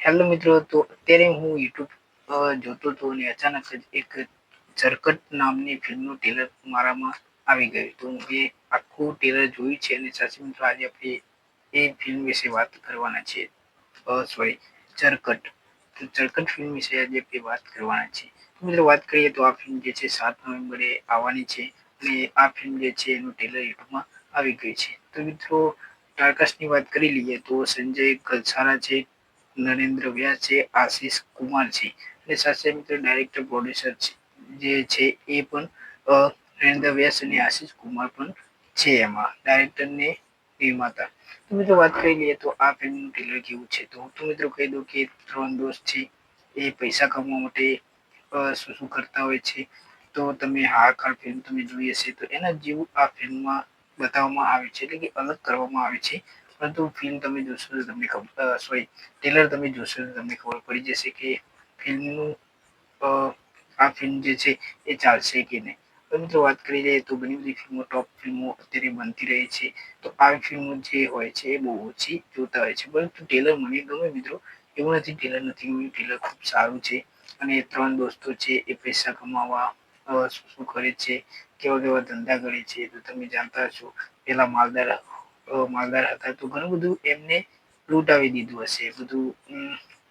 Hello મિત્રો, તો અત્યારે હું યુટ્યુબ જોતો હતો અને અચાનક જ એક ઝરકટ નામની ફિલ્મનું ટ્રેલર મારામાં આવી ગયું. તો મેં આખું ટ્રેલર જોયું છે અને સાચી મિત્રો આજે આપણે એ ફિલ્મ વિશે વાત કરવાના છીએ. સોરી, ઝરકટ. તો ઝરકટ ફિલ્મ વિશે આજે આપણે વાત કરવાના છીએ. તો મિત્રો વાત કરીએ તો આ ફિલ્મ જે છે 7 નવેમ્બરે આવવાની છે અને આ ફિલ્મ જે છે એનું ટ્રેલર યુટ્યુબમાં આવી ગયું છે. તો મિત્રો સ્ટારકાસ્ટની વાત કરી લઈએ તો સંજય કલસારા છે, નરેન્દ્ર વ્યાસ છે, આશિષ કુમાર છે અને સાથે મિત્રો ડાયરેક્ટર પ્રોડ્યુસર જે છે એ પણ નરેન્દ્ર વ્યાસ અને આશિષ કુમાર પણ છે એમાં ડાયરેક્ટર ને નિર્માતા. તો મિત્રો વાત કરી લઈએ તો આ ફિલ્મનું ટ્રેલર કેવું છે, તો મિત્રો કહી દઉં કે 3 દોસ્ત છે એ પૈસા કમાવા માટે શું શું કરતા હોય છે. તો તમે હાહાકાર ફિલ્મ તમે જોઈ હશે તો એના જેવું આ ફિલ્મમાં બતાવવામાં આવે છે, એટલે કે અલગ કરવામાં આવે છે. પરંતુ ફિલ્મ તમે જોશો તો તમને ટ્રેલર તમે જોશો તો તમને ખબર પડી જશે કે ફિલ્મનું આ ફિલ્મ જે છે એ ચાલશે કે નહીં. તો મિત્રો વાત કરી લઈએ તો ઘણી બધી ફિલ્મો ટોપ ફિલ્મો અત્યારે બનતી રહી છે. તો આવી ફિલ્મો જે હોય છે એ બહુ ઓછી જોતા હોય છે, પરંતુ ટ્રેલર મને ગમે મિત્રો. એવું નથી ટ્રેલર નથી ગમ્યું, ટ્રેલર ખૂબ સારું છે. અને 3 દોસ્તો છે એ પૈસા કમાવા શું શું કરે છે, કેવા કેવા ધંધા કરે છે, તો તમે જાણતા હશો. પેલા માલદાર હતા તો ઘણું બધું એમને લૂંટાવી દીધું હશે. બધું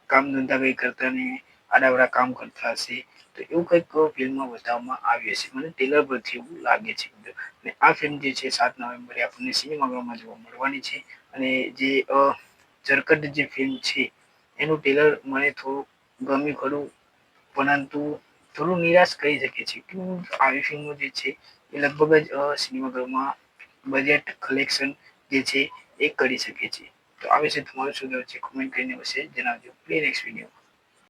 કામ ધંધા કઈ કરતા ને આડાઅવળા કામ કરતા હશે. તો એવું કંઈક ફિલ્મમાં બતાવવામાં આવ્યું હશે, મને ટ્રેલર પરથી એવું લાગે છે. અને આ ફિલ્મ જે છે 7 નવેમ્બરે આપણને સિનેમાઘરમાં જોવા મળવાની છે. અને જે ઝરકટ જે ફિલ્મ છે એનું ટ્રેલર મને થોડું ગમ્યું ખરું, પરંતુ થોડું નિરાશ કરી શકે છે કે આવી ફિલ્મો જે છે એ લગભગ જ સિનેમાઘરમાં બજેટ કલેક્શન જે છે એ કરી શકે છે. તો આ વિશે તમારું શું કહેવું છે, કોમેન્ટ કરીને અવશ્ય જણાવજો. Play next video.